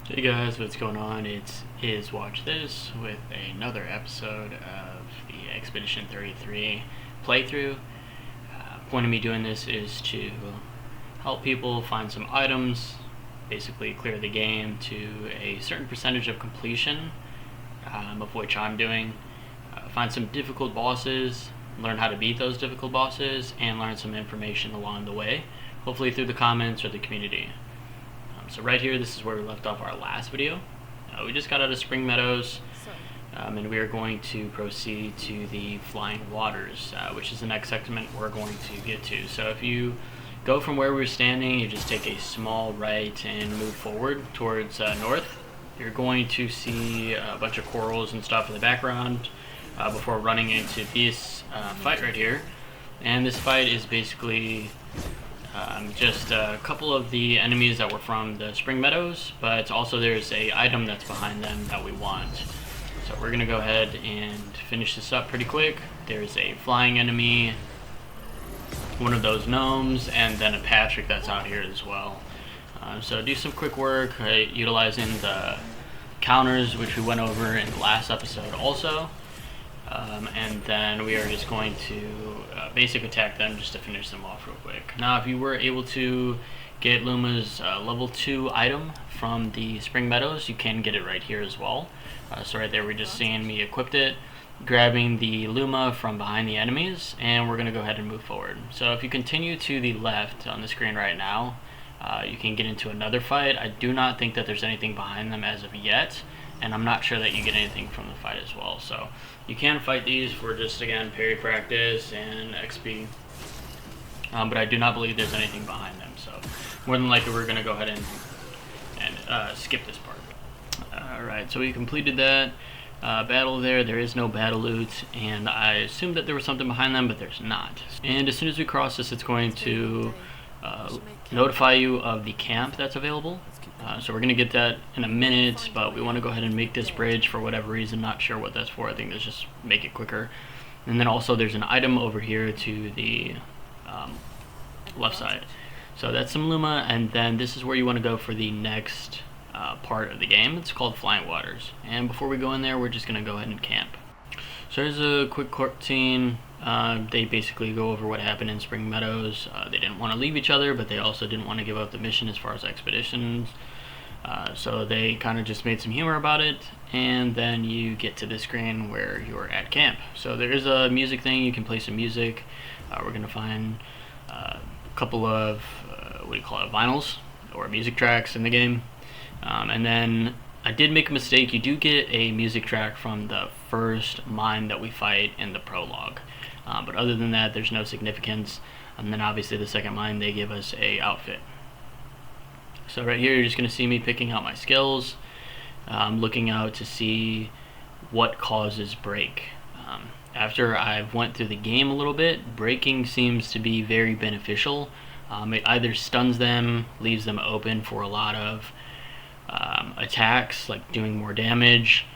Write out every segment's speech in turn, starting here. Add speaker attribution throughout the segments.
Speaker 1: Hey guys, what's going on? It is Watch This with another episode of the Expedition 33 playthrough. Point of me doing this is to help people find some items, basically clear the game to a certain percentage of completion, of which I'm doing. Find some difficult bosses, learn how to beat those difficult bosses, and learn some information along the way, hopefully through the comments or the community. So right here, this is where we left off our last video. We just got out of Spring Meadows, and we are going to proceed to the Flying Waters, which is the next segment we're going to get to. So if you go from where we're standing, you just take a small right and move forward towards north. You're going to see a bunch of corals and stuff in the background before running into this fight right here. And this fight is basically just a couple of the enemies that were from the Spring Meadows, but also there's a item that's behind them that we want. So we're gonna go ahead and finish this up pretty quick. There's a flying enemy, one of those gnomes, and then a Patrick that's out here as well. So do some quick work utilizing the counters which we went over in the last episode also. And then we are just going to basic attack them just to finish them off real quick. Now if you were able to get Luma's level 2 item from the Spring Meadows, you can get it right here as well. So right there we're just seeing me equipped it, grabbing the Luma from behind the enemies, and we're going to go ahead and move forward. So if you continue to the left on the screen right now, you can get into another fight. I do not think that there's anything behind them as of yet, and I'm not sure that you get anything from the fight as well. So you can fight these for just, again, parry practice and XP, but I do not believe there's anything behind them. So more than likely we're going to go ahead and skip this part. Alright, so we completed that battle there. There is no battle loot, and I assumed that there was something behind them, but there's not. And as soon as we cross this, it's going to notify you of the camp that's available. So we're going to get that in a minute, but we want to go ahead and make this bridge for whatever reason. Not sure what that's for. I think that's just make it quicker. And then also there's an item over here to the left side. So that's some Luma, and then this is where you want to go for the next part of the game. It's called Flying Waters. And before we go in there, we're just going to go ahead and camp. So there's a quick cutscene. They basically go over what happened in Spring Meadows. They didn't want to leave each other, but they also didn't want to give up the mission as far as expeditions. So they kind of just made some humor about it, and then you get to the screen where you're at camp. So there is a music thing. You can play some music. We're going to find a couple of, vinyls or music tracks in the game. And then I did make a mistake. You do get a music track from the first mine that we fight in the prologue. But other than that, there's no significance. And then obviously the second mine, they give us a outfit. So right here, you're just going to see me picking out my skills, looking out to see what causes break. After I've went through the game a little bit, breaking seems to be very beneficial. It either stuns them, leaves them open for a lot of attacks, like doing more damage,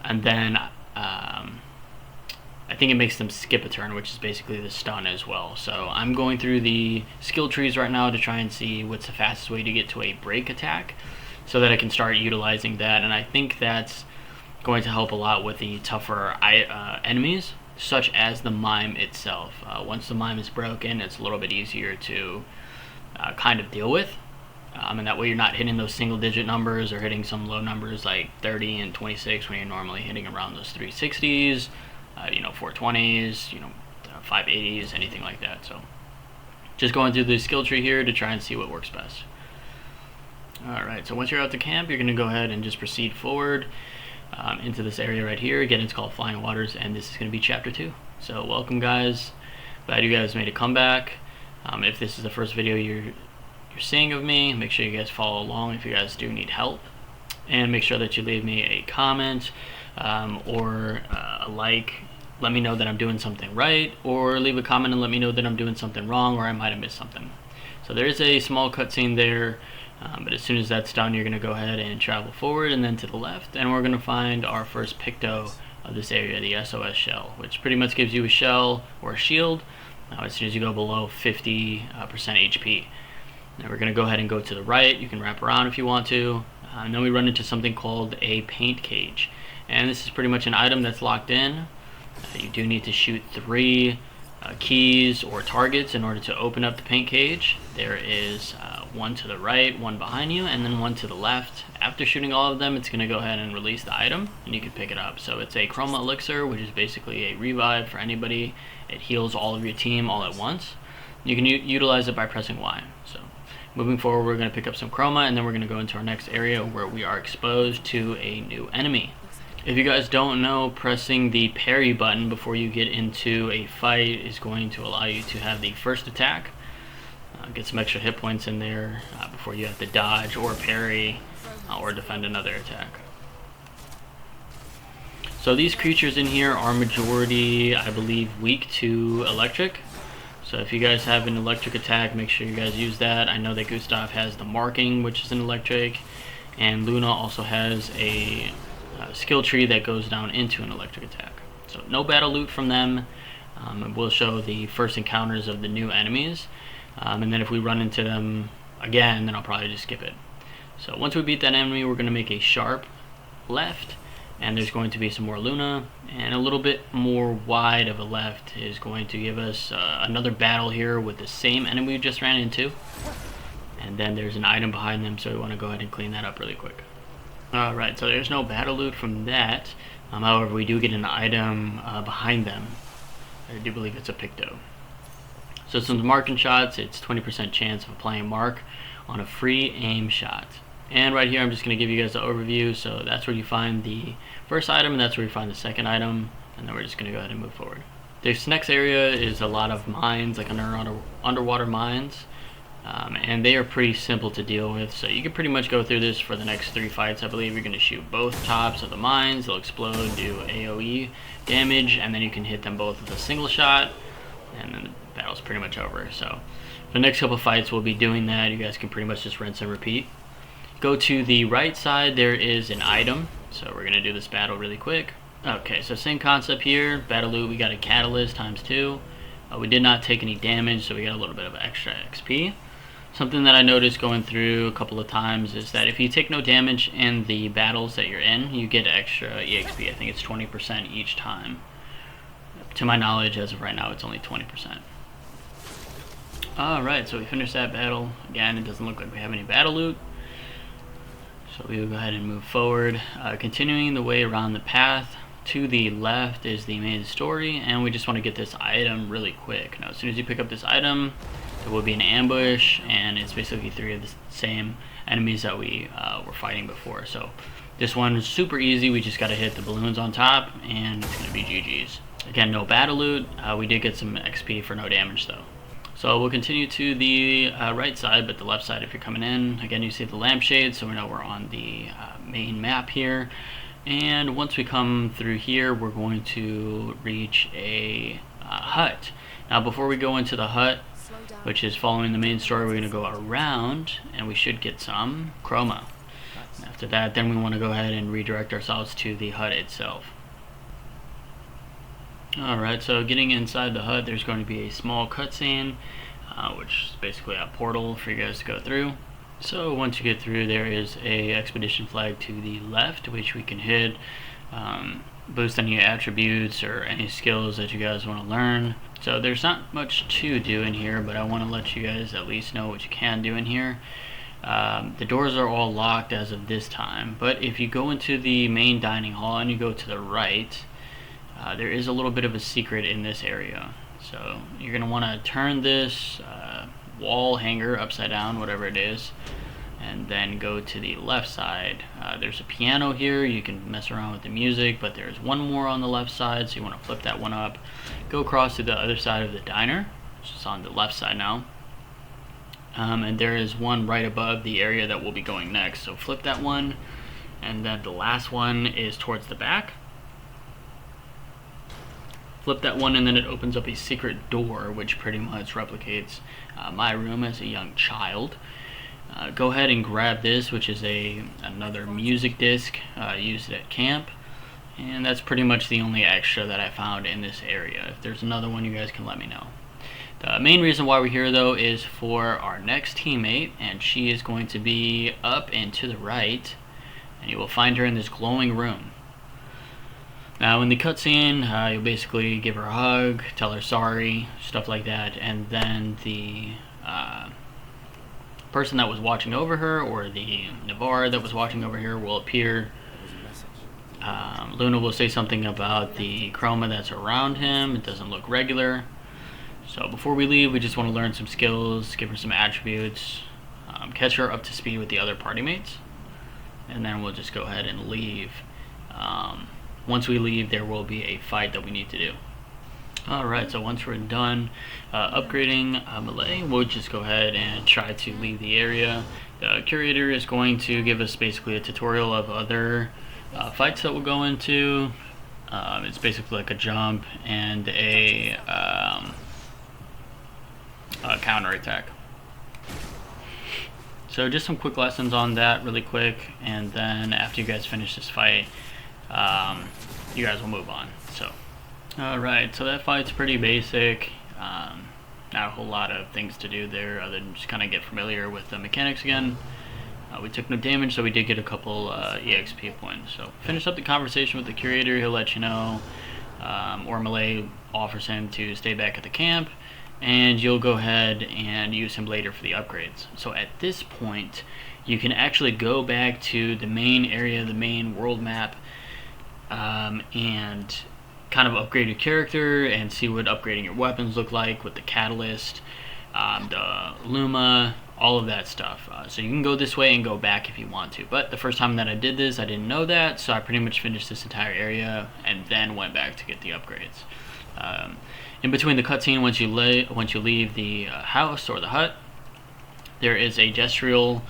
Speaker 1: and then I think it makes them skip a turn, which is basically the stun as well. So I'm going through the skill trees right now to try and see what's the fastest way to get to a break attack so that I can start utilizing that, and I think that's going to help a lot with the tougher enemies, such as the mime itself. Once the mime is broken, it's a little bit easier to kind of deal with. And that way you're not hitting those single digit numbers or hitting some low numbers like 30 and 26 when you're normally hitting around those 360s, 420s, 580s, anything like that. So just going through the skill tree here to try and see what works best. Alright, so once you're out to camp, you're going to go ahead and just proceed forward into this area right here. Again, it's called Flying Waters, and this is going to be chapter 2. So welcome, guys. Glad you guys made a comeback. If this is the first video you're seeing of me, make sure you guys follow along if you guys do need help, and make sure that you leave me a comment or a like. Let me know that I'm doing something right, or leave a comment and let me know that I'm doing something wrong or I might have missed something. So there is a small cutscene there, but as soon as that's done, you're going to go ahead and travel forward and then to the left, and we're going to find our first picto of this area, the SOS shell, which pretty much gives you a shell or a shield as soon as you go below 50% HP. Now we're going to go ahead and go to the right. You can wrap around if you want to. And then we run into something called a paint cage, and this is pretty much an item that's locked in. You do need to shoot 3 keys or targets in order to open up the paint cage. There is one to the right, one behind you, and then one to the left. After shooting all of them, it's going to go ahead and release the item, and you can pick it up. So it's a Chroma Elixir, which is basically a revive for anybody. It heals all of your team all at once. You can utilize it by pressing Y. So moving forward, we're going to pick up some Chroma, and then we're going to go into our next area where we are exposed to a new enemy. If you guys don't know, pressing the parry button before you get into a fight is going to allow you to have the first attack. Get some extra hit points in there before you have to dodge or parry or defend another attack. So these creatures in here are majority, I believe, weak to electric. So if you guys have an electric attack, make sure you guys use that. I know that Gustav has the marking, which is an electric, and Luna also has a skill tree that goes down into an electric attack. So no battle loot from them. It will show the first encounters of the new enemies, and then if we run into them again, then I'll probably just skip it. So once we beat that enemy, we're going to make a sharp left, and there's going to be some more Luna, and a little bit more wide of a left is going to give us another battle here with the same enemy we just ran into, and then there's an item behind them, so we want to go ahead and clean that up really quick. Alright, so there's no battle loot from that. However, we do get an item behind them. I do believe it's a Picto. So some marking shots, it's 20% chance of applying mark on a free aim shot. And right here I'm just going to give you guys the overview. So that's where you find the first item, and that's where you find the second item. And then we're just going to go ahead and move forward. This next area is a lot of mines, like underwater mines. And they are pretty simple to deal with, so you can pretty much go through this for the next 3 fights. I believe you're going to shoot both tops of the mines, they'll explode, do AoE damage, and then you can hit them both with a single shot, and then the battle's pretty much over. So for the next couple fights we'll be doing that. You guys can pretty much just rinse and repeat. Go to the right side, there is an item, so we're going to do this battle really quick. Okay, so same concept here, battle loot, we got a catalyst ×2. We did not take any damage, so we got a little bit of extra XP. Something that I noticed going through a couple of times is that if you take no damage in the battles that you're in, you get extra EXP. I think it's 20% each time. To my knowledge, as of right now, it's only 20%. Alright, so we finished that battle. Again, it doesn't look like we have any battle loot, so we will go ahead and move forward. Continuing the way around the path, to the left is the main story, and we just want to get this item really quick. Now, as soon as you pick up this item, there will be an ambush, and it's basically 3 of the same enemies that we were fighting before. So this one is super easy. We just got to hit the balloons on top, and it's going to be GG's. Again, no battle loot. We did get some XP for no damage, though. So we'll continue to the right side, but the left side if you're coming in. Again, you see the lampshade, so we know we're on the main map here. And once we come through here, we're going to reach a hut. Now, before we go into the hut, which is following the main story, we're going to go around, and we should get some Chroma. After that, then we want to go ahead and redirect ourselves to the hut itself. Alright, so getting inside the hut, there's going to be a small cutscene, which is basically a portal for you guys to go through. So once you get through, there is a expedition flag to the left, which we can hit, boost any attributes or any skills that you guys want to learn. So there's not much to do in here, but I want to let you guys at least know what you can do in here. The doors are all locked as of this time, but if you go into the main dining hall and you go to the right, there is a little bit of a secret in this area. So you're going to want to turn this wall hanger upside down, whatever it is, and then go to the left side. There's a piano here. You can mess around with the music, but there's one more on the left side, so you want to flip that one up. Go across to the other side of the diner, which is on the left side now. And there is one right above the area that we'll be going next, so flip that one, and then the last one is towards the back. Flip that one, and then it opens up a secret door, which pretty much replicates my room as a young child. Go ahead and grab this, which is another music disc used at camp, and that's pretty much the only extra that I found in this area. If there's another one, you guys can let me know. The main reason why we're here though is for our next teammate, and she is going to be up and to the right, and you will find her in this glowing room. Now in the cutscene, you'll basically give her a hug, tell her sorry, stuff like that, and then the person that was watching over her, or the Navarre that was watching over here, will appear. Luna will say something about the chroma that's around him. It doesn't look regular. So before we leave, we just want to learn some skills, give her some attributes, catch her up to speed with the other party mates, and then we'll just go ahead and leave. Once we leave, there will be a fight that we need to do. Alright, so once we're done upgrading Melee, we'll just go ahead and try to leave the area. The curator is going to give us basically a tutorial of other fights that we'll go into. It's basically like a jump and a counter attack. So just some quick lessons on that really quick, and then after you guys finish this fight, you guys will move on. So alright, so that fight's pretty basic. Not a whole lot of things to do there other than just kind of get familiar with the mechanics again. We took no damage, so we did get a couple EXP points. So finish up the conversation with the curator, he'll let you know, or Melee offers him to stay back at the camp, and you'll go ahead and use him later for the upgrades. So at this point, you can actually go back to the main area, the main world map, and kind of upgrade your character and see what upgrading your weapons look like with the catalyst, the Luma, all of that stuff. So you can go this way and go back if you want to, but the first time that I did this, I didn't know that, so I pretty much finished this entire area and then went back to get the upgrades. In between the cutscene, once you leave the house or the hut, there is a gestural,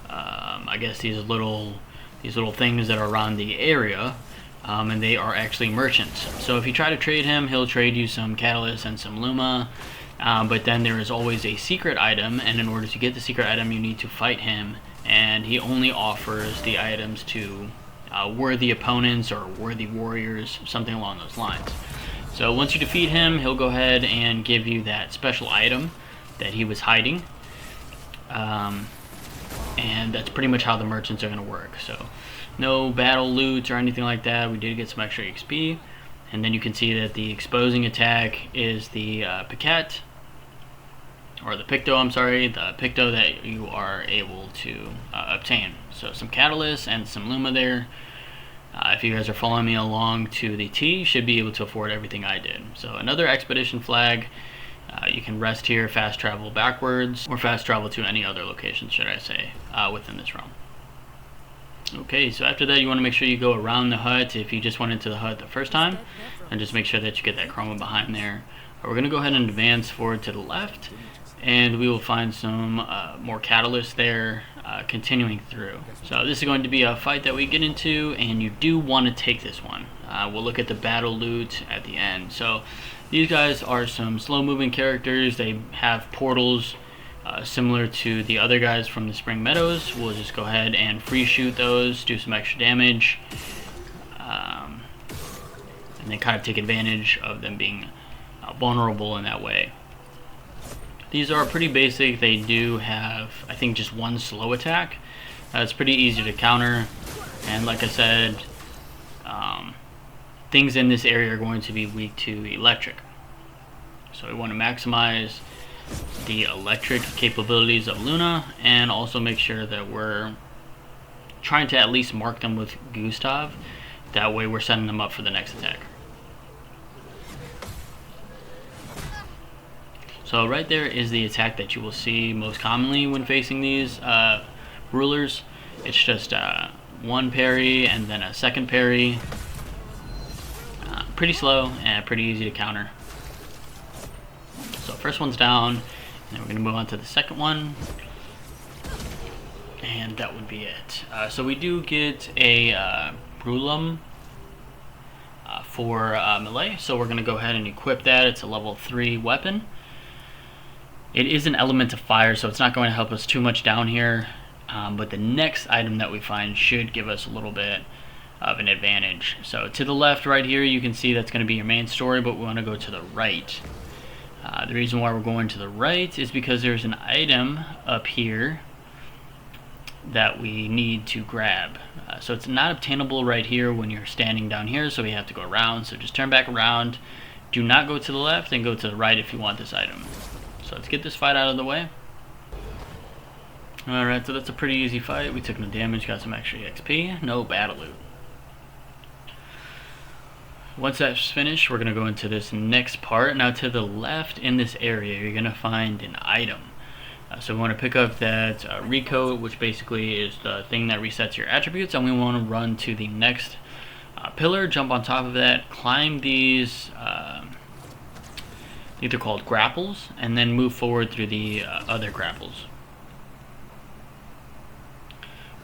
Speaker 1: I guess these little things that are around the area. And they are actually merchants. So if you try to trade him, he'll trade you some catalyst and some Luma, but then there is always a secret item, and in order to get the secret item you need to fight him, and he only offers the items to worthy opponents or worthy warriors, something along those lines. So once you defeat him, he'll go ahead and give you that special item that he was hiding, and that's pretty much how the merchants are going to work. So no battle loot or anything like that. We did get some extra XP, and then you can see that the exposing attack is the Piquette, or the Picto, I'm sorry, the Picto that you are able to obtain. So some catalyst and some Luma there. If you guys are following me along to the T, you should be able to afford everything I did. So another expedition flag. You can rest here, fast travel backwards, or fast travel to any other location, should I say, within this realm. Okay, so after that you want to make sure you go around the hut if you just went into the hut the first time, and just make sure that you get that chroma behind there. We're going to go ahead and advance forward to the left, and we will find some more catalyst there, continuing through. So this is going to be a fight that we get into, and you do want to take this one. We'll look at the battle loot at the end. So these guys are some slow moving characters. They have portals similar to the other guys from the Spring Meadows. We'll just go ahead and free shoot those, do some extra damage, and then kind of take advantage of them being vulnerable in that way. These are pretty basic. They do have, I think, just one slow attack. It's pretty easy to counter, and like I said, things in this area are going to be weak to electric. So we want to maximize the electric capabilities of Luna, and also make sure that we're trying to at least mark them with Gustav. That way we're setting them up for the next attack. So right there is the attack that you will see most commonly when facing these rulers. It's just one parry and then a second parry. Pretty slow and pretty easy to counter. So first one's down, and then we're going to move on to the second one, and that would be it. So we do get a Brulum for melee, so we're going to go ahead and equip that. It's a level 3 weapon. It is an element of fire, so it's not going to help us too much down here, but the next item that we find should give us a little bit of an advantage. So to the left right here, you can see that's going to be your main story, but we want to go to the right. The reason why we're going to the right is because there's an item up here that we need to grab. So it's not obtainable right here when you're standing down here, so we have to go around. So just turn back around. Do not go to the left and go to the right if you want this item. So let's get this fight out of the way. Alright, so that's a pretty easy fight. We took no damage, got some extra XP, no battle loot. Once that's finished, we're going to go into this next part. Now to the left in this area, you're going to find an item. So we want to pick up that recoat, which basically is the thing that resets your attributes, and we want to run to the next pillar, jump on top of that, climb these, I think they're called grapples, and then move forward through the other grapples.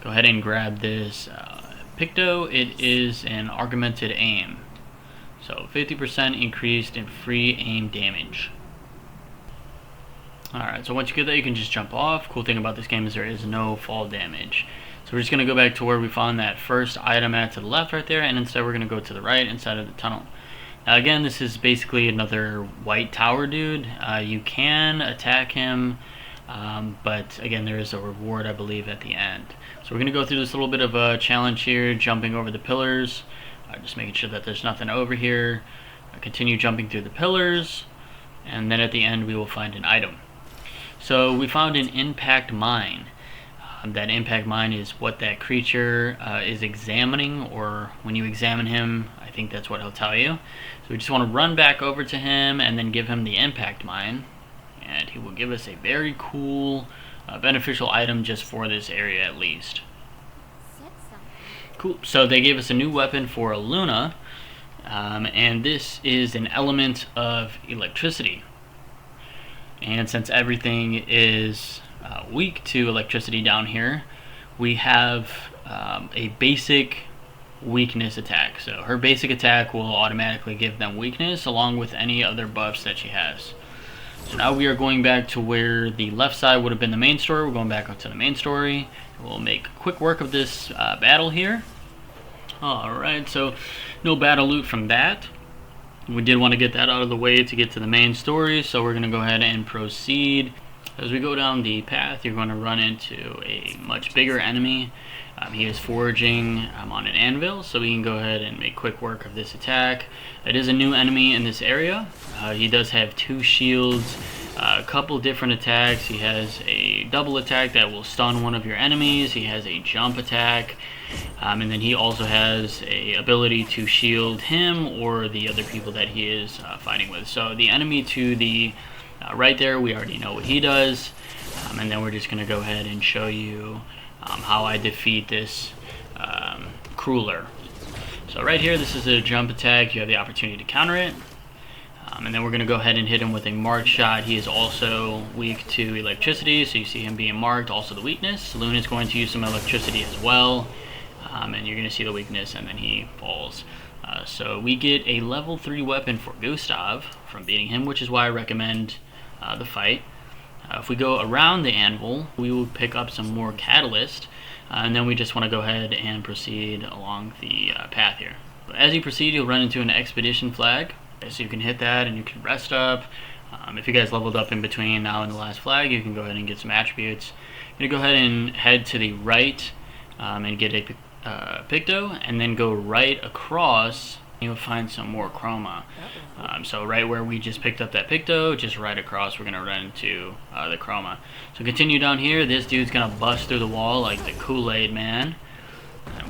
Speaker 1: Go ahead and grab this Picto. It is an augmented aim. So 50% increased in free aim damage. Alright, so once you get that, you can just jump off. Cool thing about this game is there is no fall damage. So we're just going to go back to where we found that first item at to the left right there, and instead we're going to go to the right inside of the tunnel. Now again, this is basically another white tower dude. You can attack him, but again, there is a reward, I believe, at the end. So we're going to go through this little bit of a challenge here, jumping over the pillars, just making sure that there's nothing over here. Continue jumping through the pillars, and then at the end we will find an item. So we found an impact mine. That impact mine is what that creature is examining, or when you examine him, I think that's what he'll tell you. So we just want to run back over to him and then give him the impact mine, and he will give us a very cool beneficial item just for this area at least. Cool. So they gave us a new weapon for Luna, and this is an element of electricity. And since everything is weak to electricity down here, we have a basic weakness attack. So her basic attack will automatically give them weakness along with any other buffs that she has. So now we are going back to where the left side would have been the main story. We're going back up to the main story. We'll make quick work of this battle here. Alright, so no battle loot from that. We did want to get that out of the way to get to the main story, so we're going to go ahead and proceed. As we go down the path, you're going to run into a much bigger enemy. He is foraging on an anvil, so we can go ahead and make quick work of this attack. It is a new enemy in this area. He does have 2 shields, a couple different attacks. He has a double attack that will stun one of your enemies. He has a jump attack. And then he also has a ability to shield him or the other people that he is fighting with. So the enemy to the right there, we already know what he does. And then we're just going to go ahead and show you how I defeat this crueler. So right here, this is a jump attack. You have the opportunity to counter it. And then we're going to go ahead and hit him with a marked shot. He is also weak to electricity, so you see him being marked, also the weakness. Luna is going to use some electricity as well. And you're going to see the weakness, and then he falls. So we get a level 3 weapon for Gustav from beating him, which is why I recommend the fight. If we go around the anvil, we will pick up some more catalyst, and then we just want to go ahead and proceed along the path here. But as you proceed, you'll run into an expedition flag, so you can hit that and you can rest up. If you guys leveled up in between now and the last flag, you can go ahead and get some attributes. You're going to go ahead and head to the right and get a Picto, and then go right across, you'll find some more chroma. So right where we just picked up that Picto, just right across, we're going to run into the chroma. So continue down here. This dude's going to bust through the wall like the Kool-Aid man.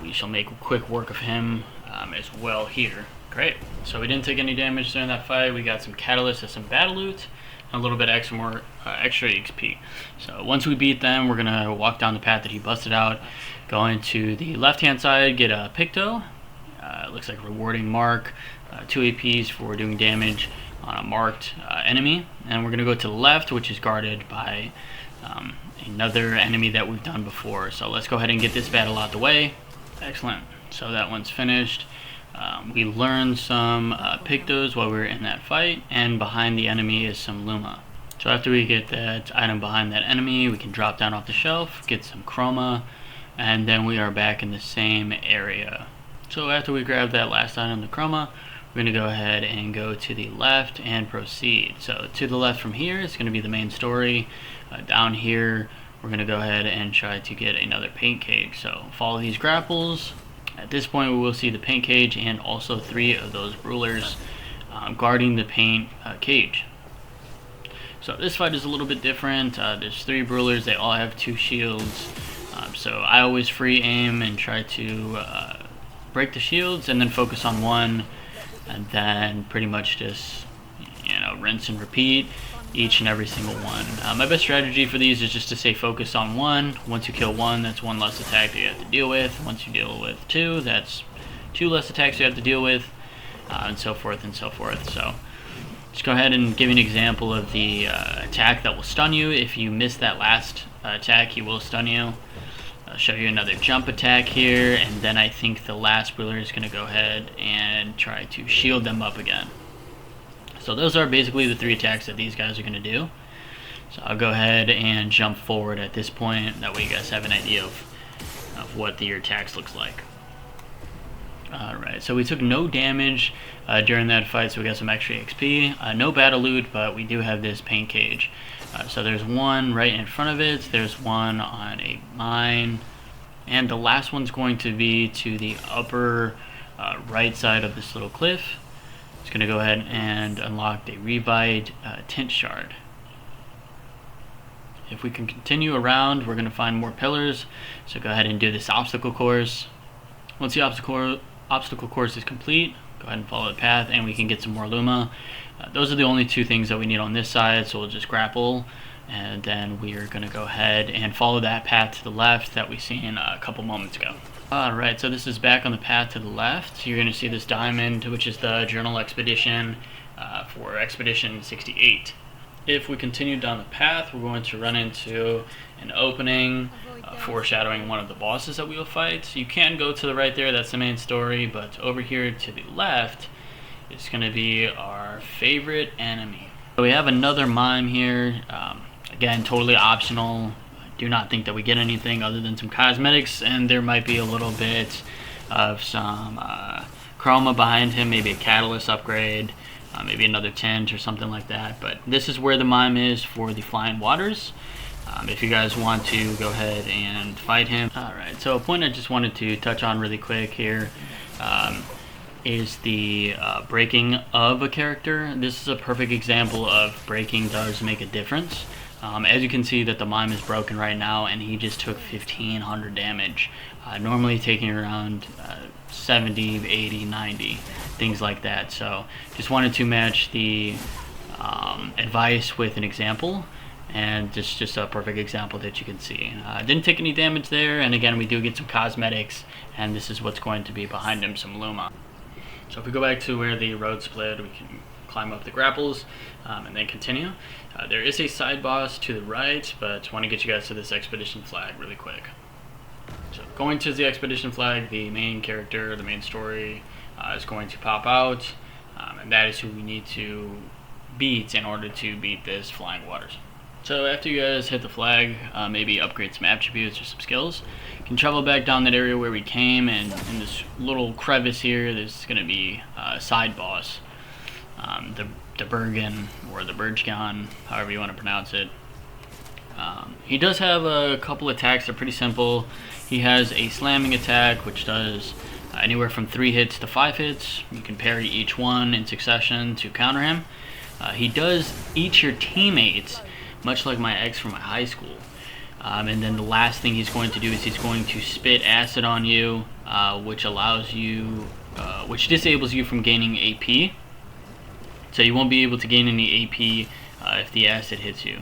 Speaker 1: We shall make quick work of him as well here. Great. So we didn't take any damage during that fight. We got some catalyst and some battle loot, and a little bit extra XP. So once we beat them, we're going to walk down the path that he busted out. Go into the left-hand side, get a Picto. It looks like rewarding mark, 2 APs for doing damage on a marked enemy. And we're going to go to the left, which is guarded by another enemy that we've done before. So let's go ahead and get this battle out the way. Excellent. So that one's finished. We learned some Pictos while we were in that fight, and behind the enemy is some Luma. So after we get that item behind that enemy, we can drop down off the shelf, get some chroma, and then we are back in the same area. So after we grab that last item, the chroma, we're going to go ahead and go to the left and proceed. So to the left from here is going to be the main story. Down here, we're going to go ahead and try to get another paint cage. So follow these grapples. At this point, we will see the paint cage and also 3 of those rulers guarding the paint cage. So this fight is a little bit different. There's 3 rulers. They all have 2 shields. So I always free aim and try to break the shields and then focus on one, and then pretty much just, you know, rinse and repeat each and every single one. My best strategy for these is just to stay focused on one. Once you kill one, that's 1 less attack that you have to deal with. Once you deal with 2, that's 2 less attacks you have to deal with, and so forth and so forth. So just go ahead and give you an example of the attack that will stun you. If you miss that last attack, he will stun you. I'll show you another jump attack here, and then I think the last ruler is going to go ahead and try to shield them up again. So those are basically the 3 attacks that these guys are going to do. So I'll go ahead and jump forward at this point. That way you guys have an idea of what your attacks looks like. Alright, so we took no damage during that fight, so we got some extra XP. No battle loot, but we do have this paint cage. So there's one right in front of it, there's one on a mine, and the last one's going to be to the upper right side of this little cliff. It's going to go ahead and unlock a revived tint shard. If we can continue around, we're going to find more pillars, so go ahead and do this obstacle course. Once the obstacle course is complete, go ahead and follow the path and we can get some more Luma. Those are the only 2 things that we need on this side, so we'll just grapple, and then we are going to go ahead and follow that path to the left that we seen a couple moments ago. Alright, so this is back on the path to the left. You're going to see this diamond, which is the journal expedition for Expedition 68. If we continue down the path, we're going to run into an opening foreshadowing one of the bosses that we will fight. So you can go to the right there, that's the main story, but over here to the left is going to be our favorite enemy. So we have another mime here, again totally optional. Do not think that we get anything other than some cosmetics, and there might be a little bit of some chroma behind him, maybe a catalyst upgrade, maybe another tint or something like that. But this is where the mime is for the flying waters. If you guys want to go ahead and fight him. Alright, so a point I just wanted to touch on really quick here is the breaking of a character. This is a perfect example of breaking does make a difference. As you can see that the mime is broken right now, and he just took 1500 damage. Normally taking around 70, 80, 90, things like that. So just wanted to match the advice with an example, and just a perfect example that you can see. Didn't take any damage there, and again we do get some cosmetics, and this is what's going to be behind him, some Luma. So if we go back to where the road split, we can climb up the grapples and then continue. There is a side boss to the right, but I want to get you guys to this expedition flag really quick. So going to the expedition flag, the main character, the main story is going to pop out, and that is who we need to beat in order to beat this flying waters. So after you guys hit the flag, maybe upgrade some attributes or some skills, you can travel back down that area where we came, and in this little crevice here, there's going to be a side boss. The Bergen, or the Bergkan, however you want to pronounce it. He does have a couple attacks that are pretty simple. He has a slamming attack, which does anywhere from 3 hits to 5 hits. You can parry each one in succession to counter him. He does eat your teammates, much like my ex from my high school. And then the last thing he's going to do is he's going to spit acid on you, which allows you, which disables you from gaining AP. So you won't be able to gain any AP if the acid hits you.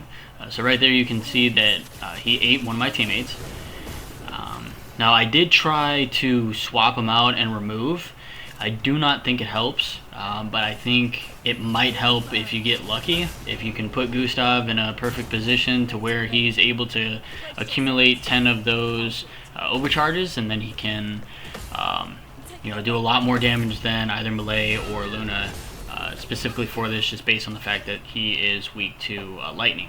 Speaker 1: So right there you can see that he ate one of my teammates. Now I did try to swap him out and remove. I do not think it helps, but I think it might help if you get lucky. If you can put Gustav in a perfect position to where he's able to accumulate 10 of those overcharges, and then he can do a lot more damage than either Melee or Luna. Specifically for this, just based on the fact that he is weak to lightning.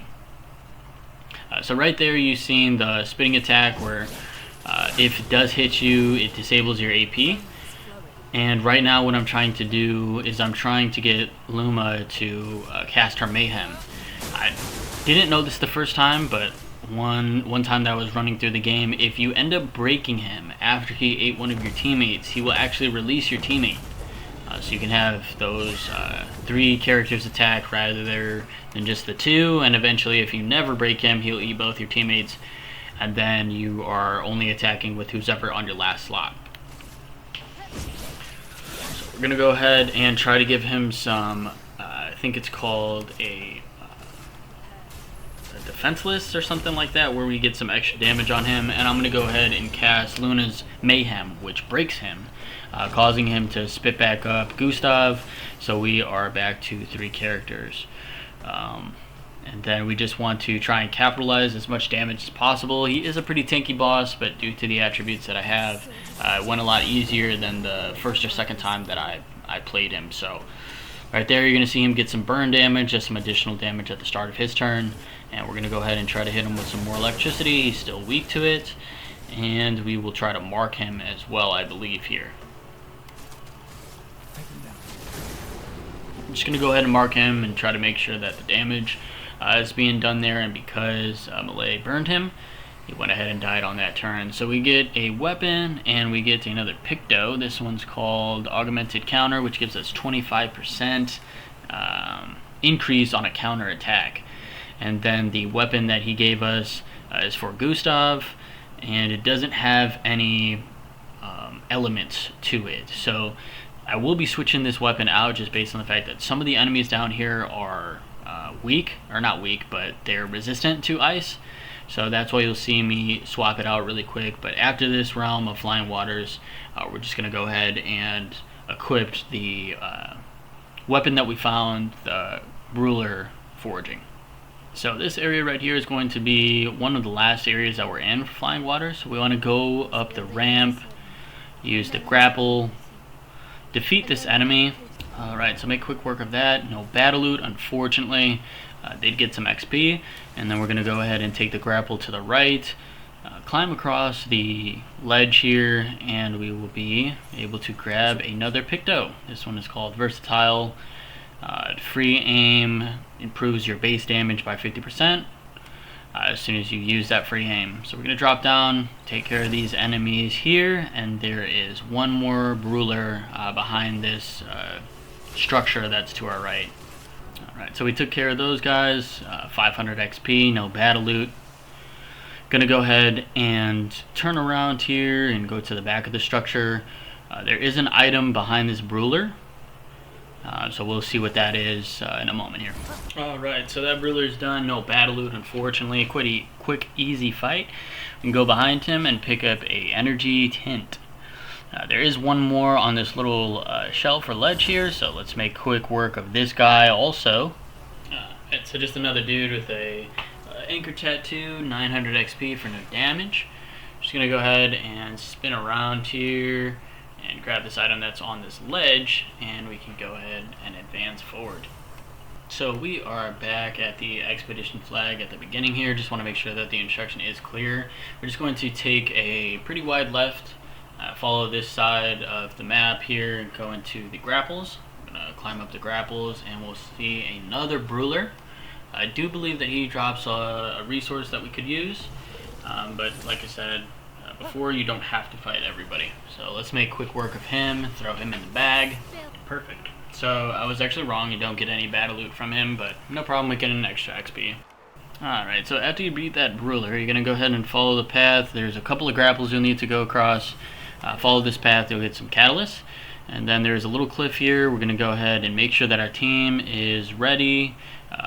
Speaker 1: So right there you've seen the spitting attack where if it does hit you, it disables your AP. And right now what I'm trying to do is I'm trying to get Luma to cast her Mayhem. I didn't know this the first time, but one time that I was running through the game, if you end up breaking him after he ate one of your teammates, he will actually release your teammate. So you can have those 3 characters attack rather than just the 2, and eventually if you never break him, he'll eat both your teammates, and then you are only attacking with who's ever on your last slot. So we're going to go ahead and try to give him some, I think it's called a defenseless or something like that, where we get some extra damage on him, and I'm going to go ahead and cast Luna's Mayhem, which breaks him, causing him to spit back up Gustav, so we are back to 3 characters. And then we just want to try and capitalize as much damage as possible. He is a pretty tanky boss, but due to the attributes that I have, it went a lot easier than the first or second time that I played him. So right there, you're going to see him get some burn damage, just some additional damage at the start of his turn. And we're going to go ahead and try to hit him with some more electricity. He's still weak to it. And we will try to mark him as well, I believe, here. I'm just going to go ahead and mark him and try to make sure that the damage is being done there. And because Melee burned him, he went ahead and died on that turn. So we get a weapon and we get another Picto. This one's called Augmented Counter, which gives us 25% increase on a counter attack. And then the weapon that he gave us is for Gustav, and it doesn't have any elements to it. So I will be switching this weapon out just based on the fact that some of the enemies down here are weak, or not weak, but they're resistant to ice. So that's why you'll see me swap it out really quick. But after this realm of Flying Waters, we're just going to go ahead and equip the weapon that we found, the Ruler Forging. So this area right here is going to be one of the last areas that we're in for Flying Waters. We want to go up the ramp, use the grapple, defeat this enemy. Alright, so make quick work of that. No battle loot, unfortunately. Did get some XP, and then we're going to go ahead and take the grapple to the right, climb across the ledge here, and we will be able to grab another Picto. This one is called Versatile. Free aim improves your base damage by 50% as soon as you use that free aim. So we're going to drop down, take care of these enemies here, and there is one more Ruler behind this structure that's to our right. Alright, so we took care of those guys, 500 XP, no battle loot. Gonna go ahead and turn around here and go to the back of the structure. There is an item behind this Ruler. So we'll see what that is in a moment here. Alright, so that Ruler's done. No battle loot, unfortunately. Quick, easy fight. We can go behind him and pick up a energy tint. There is one more on this little shelf or ledge here, so let's make quick work of this guy also. So just another dude with a anchor tattoo, 900 XP for no damage. Just going to go ahead and spin around here and grab this item that's on this ledge, and we can go ahead and advance forward. So we are back at the expedition flag at the beginning here. Just want to make sure that the instruction is clear. We're just going to take a pretty wide left, follow this side of the map here, and go into the grapples. I'm going to climb up the grapples, and we'll see another Ruler. I do believe that he drops a resource that we could use, but like I said before, you don't have to fight everybody. So let's make quick work of him, throw him in the bag. Perfect. So I was actually wrong, you don't get any battle loot from him, but no problem with getting an extra XP. Alright, so after you beat that Ruler, you're going to go ahead and follow the path. There's a couple of grapples you'll need to go across. Follow this path, you'll get some catalysts. And then there's a little cliff here. We're going to go ahead and make sure that our team is ready.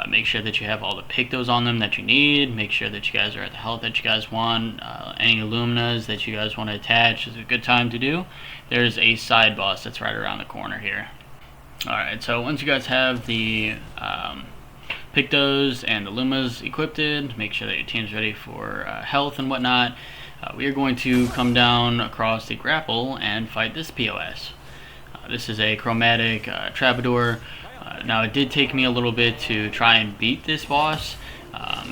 Speaker 1: Make sure that you have all the Pictos on them that you need. Make sure that you guys are at the health that you guys want. Any Illuminas that you guys want to attach is a good time to do. There's a side boss that's right around the corner here. Alright, so once you guys have the Pictos and the Lumas equipped, make sure that your team's ready for health and whatnot. We are going to come down across the grapple and fight this POS. This is a chromatic Troubadour. Now it did take me a little bit to try and beat this boss.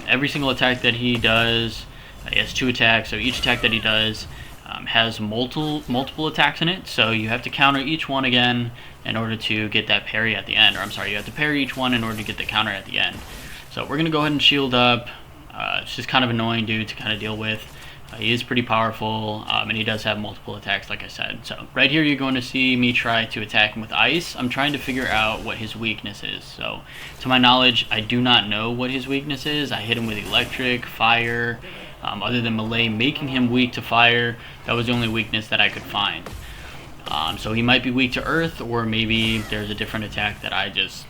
Speaker 1: Every single attack that he does, he has 2 attacks, so each attack that he does has multiple attacks in it, so you have to counter each one again in order to get that parry at the end. Or I'm sorry, you have to parry each one in order to get the counter at the end. So we're gonna go ahead and shield up. It's just kind of annoying dude to kind of deal with. He is pretty powerful, and he does have multiple attacks, like I said. So right here, you're going to see me try to attack him with ice. I'm trying to figure out what his weakness is. So to my knowledge, I do not know what his weakness is. I hit him with electric, fire. Other than melee making him weak to fire, that was the only weakness that I could find. So he might be weak to earth, or maybe there's a different attack that I just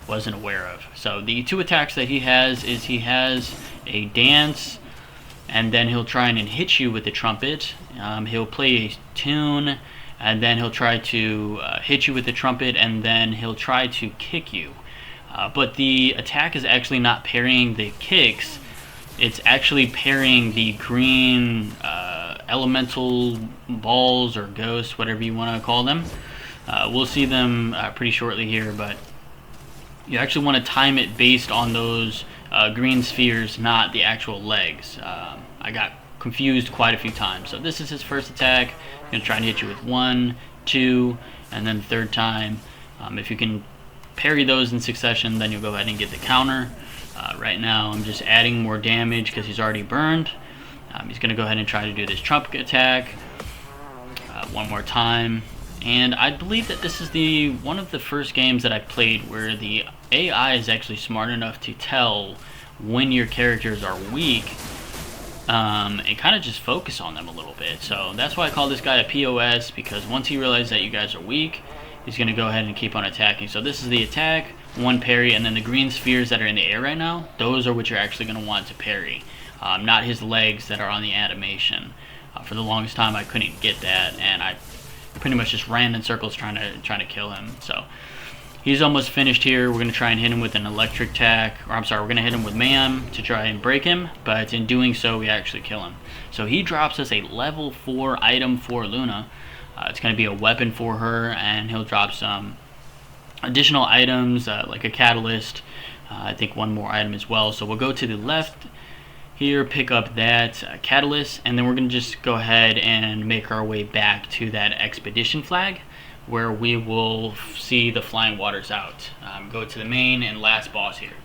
Speaker 1: wasn't aware of. So the two attacks that he has is he has a dance, and then he'll try and hit you with the trumpet. He'll play a tune, and then he'll try to hit you with the trumpet, and then he'll try to kick you. But the attack is actually not parrying the kicks. It's actually parrying the green elemental balls or ghosts, whatever you want to call them. We'll see them pretty shortly here, but you actually want to time it based on those green spheres, not the actual legs. I got confused quite a few times. So this is his first attack. He's going to try and hit you with 1, 2, and then the third time. If you can parry those in succession, then you'll go ahead and get the counter. Right now I'm just adding more damage because he's already burned. He's going to go ahead and try to do this trumpet attack one more time. And I believe that this is one of the first games that I played where the AI is actually smart enough to tell when your characters are weak, and kind of just focus on them a little bit. So that's why I call this guy a POS, because once he realizes that you guys are weak, he's going to go ahead and keep on attacking. So this is the attack, 1 parry, and then the green spheres that are in the air right now, those are what you're actually going to want to parry, not his legs that are on the animation. For the longest time I couldn't get that, and I pretty much just ran in circles trying to kill him. So he's almost finished here. We're going to try and hit him with an electric attack, or I'm sorry, we're going to hit him with Mayhem to try and break him, but in doing so we actually kill him. So he drops us a level 4 item for Luna. It's going to be a weapon for her, and he'll drop some additional items like a catalyst, I think one more item as well. So we'll go to the left here, pick up that catalyst, and then we're going to just go ahead and make our way back to that expedition flag where we will see the flying waters out. Go to the main and last boss here.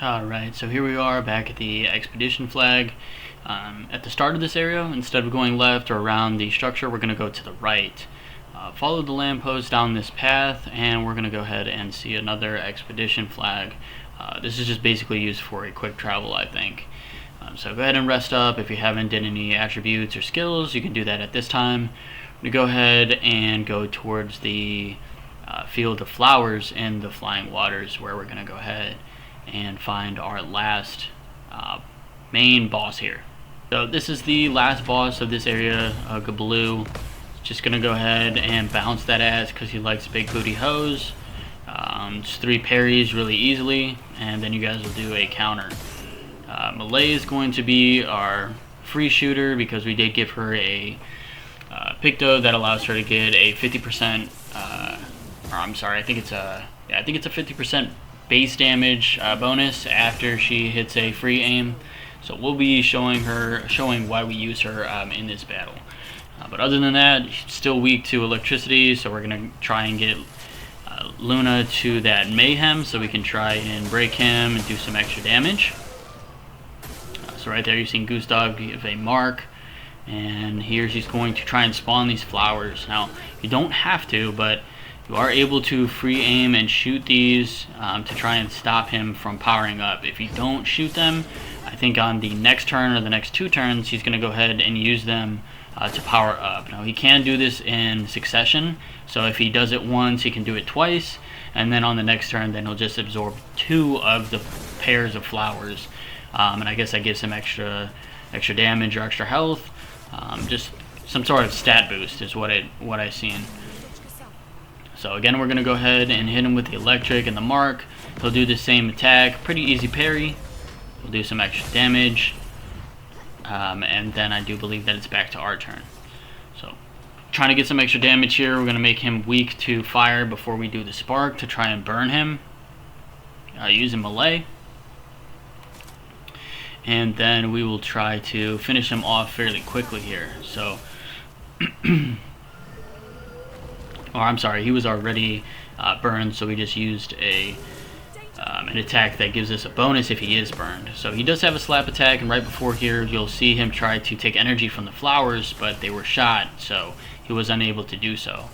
Speaker 1: Alright, so here we are back at the expedition flag. At the start of this area, instead of going left or around the structure, we're going to go to the right. Follow the lamppost down this path, and we're going to go ahead and see another expedition flag. This is just basically used for a quick travel, I think. So go ahead and rest up. If you haven't done any attributes or skills, you can do that at this time. We go ahead and go towards the field of flowers in the flying waters, where we're going to go ahead and find our last main boss here. So this is the last boss of this area, Gabloo. Just going to go ahead and bounce that ass because he likes big booty hoes. Just 3 parries really easily, and then you guys will do a counter. Melee is going to be our free shooter because we did give her a Picto that allows her to get a 50%, or I'm sorry, I think it's a 50% base damage bonus after she hits a free aim. So we'll be showing why we use her in this battle. But other than that, she's still weak to electricity, so we're gonna try and get Luna to that Mayhem so we can try and break him and do some extra damage. So right there you've seen Goose Dog give a mark, and here she's going to try and spawn these flowers. Now you don't have to, but you are able to free aim and shoot these to try and stop him from powering up. If you don't shoot them, I think on the next turn or the next 2 turns he's going to go ahead and use them to power up. Now he can do this in succession, so if he does it once he can do it twice, and then on the next turn then he'll just absorb 2 of the pairs of flowers. And I guess that gives him extra damage or extra health. Just some sort of stat boost is what I've seen. So again, we're going to go ahead and hit him with the electric and the mark. He'll do the same attack, pretty easy parry. We'll do some extra damage. And then I do believe that it's back to our turn. So trying to get some extra damage here. We're going to make him weak to fire before we do the spark to try and burn him. Using melee. And then we will try to finish him off fairly quickly here. So Or I'm sorry, he was already burned, so we just used an attack that gives us a bonus if he is burned. So he does have a slap attack, and right before here you'll see him try to take energy from the flowers, but they were shot, so he was unable to do so.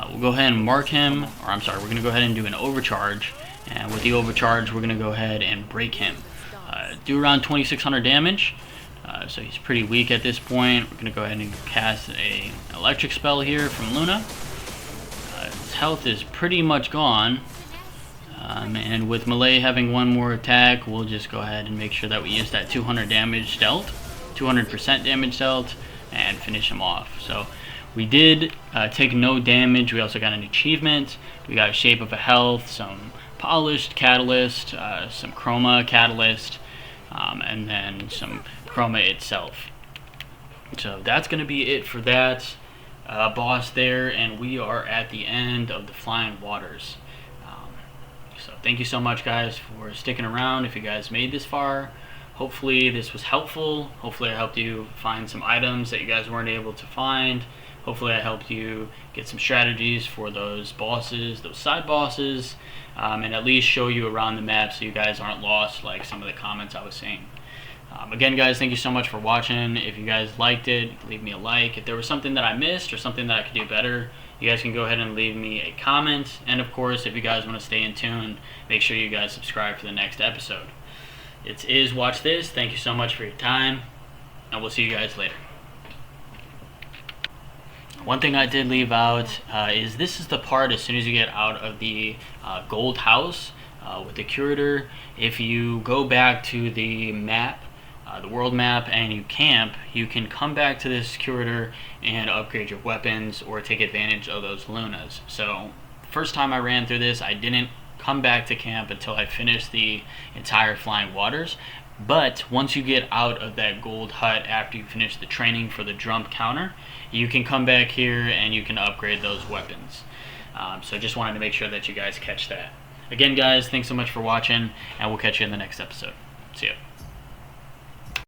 Speaker 1: We'll go ahead and mark him, or I'm sorry, we're going to go ahead and do an overcharge, and with the overcharge we're going to go ahead and break him. Do around 2600 damage, so he's pretty weak at this point. We're going to go ahead and cast an electric spell here from Luna. His health is pretty much gone. And with Melee having one more attack, we'll just go ahead and make sure that we use that 200% damage dealt, and finish him off. So we did take no damage. We also got an achievement. We got a Shape of a Health, some Polished Catalyst, some Chroma Catalyst, and then some Chroma itself. So that's going to be it for that boss there, and we are at the end of the Flying Waters. So thank you so much, guys, for sticking around. If you guys made this far, hopefully this was helpful. Hopefully I helped you find some items that you guys weren't able to find. Hopefully I helped you get some strategies for those bosses, those side bosses, and at least show you around the map so you guys aren't lost like some of the comments I was saying. Again, guys, thank you so much for watching. If you guys liked it, leave me a like. If there was something that I missed or something that I could do better, you guys can go ahead and leave me a comment. And of course, if you guys want to stay in tune, make sure you guys subscribe for the next episode. It is Watch This. Thank you so much for your time, and we'll see you guys later. One thing I did leave out is this is the part as soon as you get out of the gold house with the curator. If you go back to the map, the world map, and you camp, you can come back to this curator and upgrade your weapons or take advantage of those lunas. So first time I ran through this, I didn't come back to camp until I finished the entire Flying Waters. But once you get out of that gold hut after you finish the training for the drum counter, you can come back here and you can upgrade those weapons. So just wanted to make sure that you guys catch that. Again, guys, thanks so much for watching, and we'll catch you in the next episode. See ya.